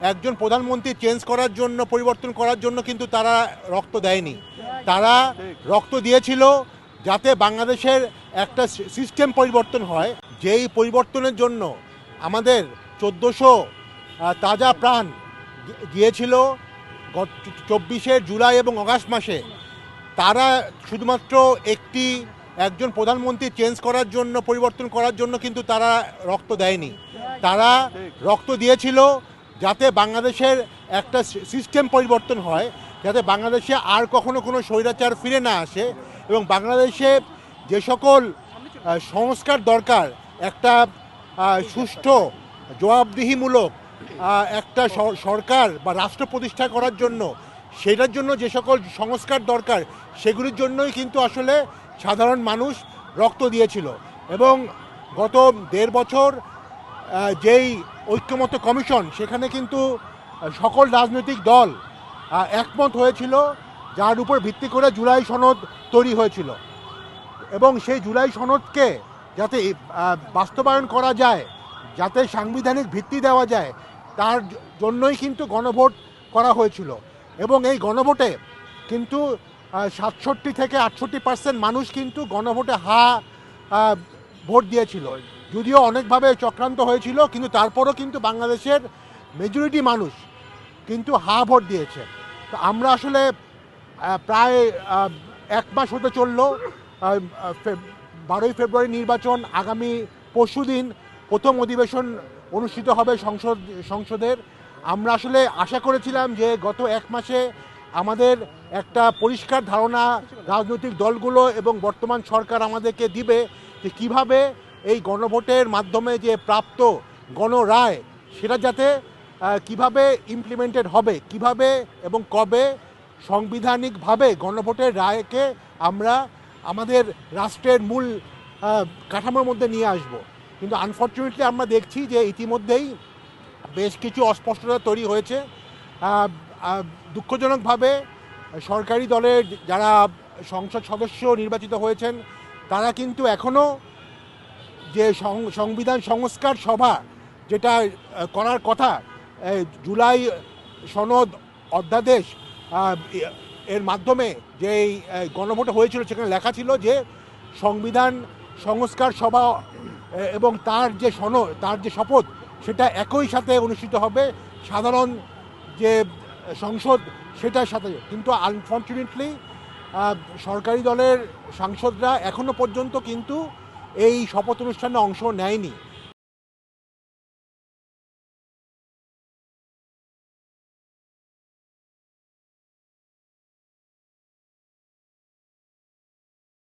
একজন প্রধানমন্ত্রী চেঞ্জ করার জন্য, পরিবর্তন করার জন্য কিন্তু তারা রক্ত দেয়নি। তারা রক্ত দিয়েছিল যাতে বাংলাদেশের একটা সিস্টেম পরিবর্তন হয়, যেই পরিবর্তনের জন্য আমাদের 1400 তাজা প্রাণ গিয়েছিল 24শে জুলাই এবং আগস্ট মাসে। তারা শুধুমাত্র একজন প্রধানমন্ত্রী চেঞ্জ করার জন্য, পরিবর্তন করার জন্য কিন্তু তারা রক্ত দেয়নি। তারা রক্ত দিয়েছিল যাতে বাংলাদেশের একটা সিস্টেম পরিবর্তন হয়, যাতে বাংলাদেশে আর কখনো কোনো স্বৈরাচার ফিরে না আসে এবং বাংলাদেশে যে সকল সংস্কার দরকার, একটা সুষ্ঠু জবাবদিহিমূলক একটা সরকার বা রাষ্ট্র প্রতিষ্ঠা করার জন্য, সেটার জন্য যে সকল সংস্কার দরকার সেগুলির জন্যই কিন্তু আসলে সাধারণ মানুষ রক্ত দিয়েছিল। এবং গত 1.5 বছর যেই ঐক্যমত্য কমিশন, সেখানে কিন্তু সকল রাজনৈতিক দল একমত হয়েছিল, যার উপর ভিত্তি করে জুলাই সনদ তৈরি হয়েছিল। এবং সেই জুলাই সনদকে যাতে বাস্তবায়ন করা যায়, যাতে সাংবিধানিক ভিত্তি দেওয়া যায়, তার জন্যই কিন্তু গণভোট করা হয়েছিল। এবং এই গণভোটে কিন্তু 67 থেকে 68% মানুষ কিন্তু গণভোটে ভোট দিয়েছিল। যদিও অনেকভাবে চক্রান্ত হয়েছিল, কিন্তু তারপরও কিন্তু বাংলাদেশের মেজরিটি মানুষ কিন্তু ভোট দিয়েছে। তো আমরা আসলে প্রায় 1 মাস হতে চললো। 12ই ফেব্রুয়ারি নির্বাচন, আগামী পরশুদিন প্রথম অধিবেশন অনুষ্ঠিত হবে সংসদের। আমরা আসলে আশা করেছিলাম যে গত 1 মাসে আমাদের একটা পরিষ্কার ধারণা রাজনৈতিক দলগুলো এবং বর্তমান সরকার আমাদেরকে দিবে যে কীভাবে এই গণভোটের মাধ্যমে যে প্রাপ্ত গণরায়, সেটা যাতে কিভাবে ইমপ্লিমেন্টেড হবে, কিভাবে এবং কবে সাংবিধানিকভাবে গণভোটের রায়কে আমরা আমাদের রাষ্ট্রের মূল কাঠামোর মধ্যে নিয়ে আসব। কিন্তু আনফর্চুনেটলি আমরা দেখছি যে ইতিমধ্যেই বেশ কিছু অস্পষ্টতা তৈরি হয়েছে। দুঃখজনকভাবে সরকারি দলের যারা সংসদ সদস্য নির্বাচিত হয়েছেন, তারা কিন্তু এখনও যে সংবিধান সংস্কার সভা যেটা করার কথা, জুলাই সনদ অধ্যাদেশ এর মাধ্যমে যে গণভোট হয়েছিল, সেখানে লেখা ছিল যে সংবিধান সংস্কার সভা এবং তার যে শপথ, সেটা একই সাথে অনুষ্ঠিত হবে সাধারণ যে সংসদ সেটার সাথে। কিন্তু আনফর্চুনেটলি সরকারি দলের সাংসদরা এখনো পর্যন্ত কিন্তু এই শপথ অনুষ্ঠানে অংশ নেয়নি।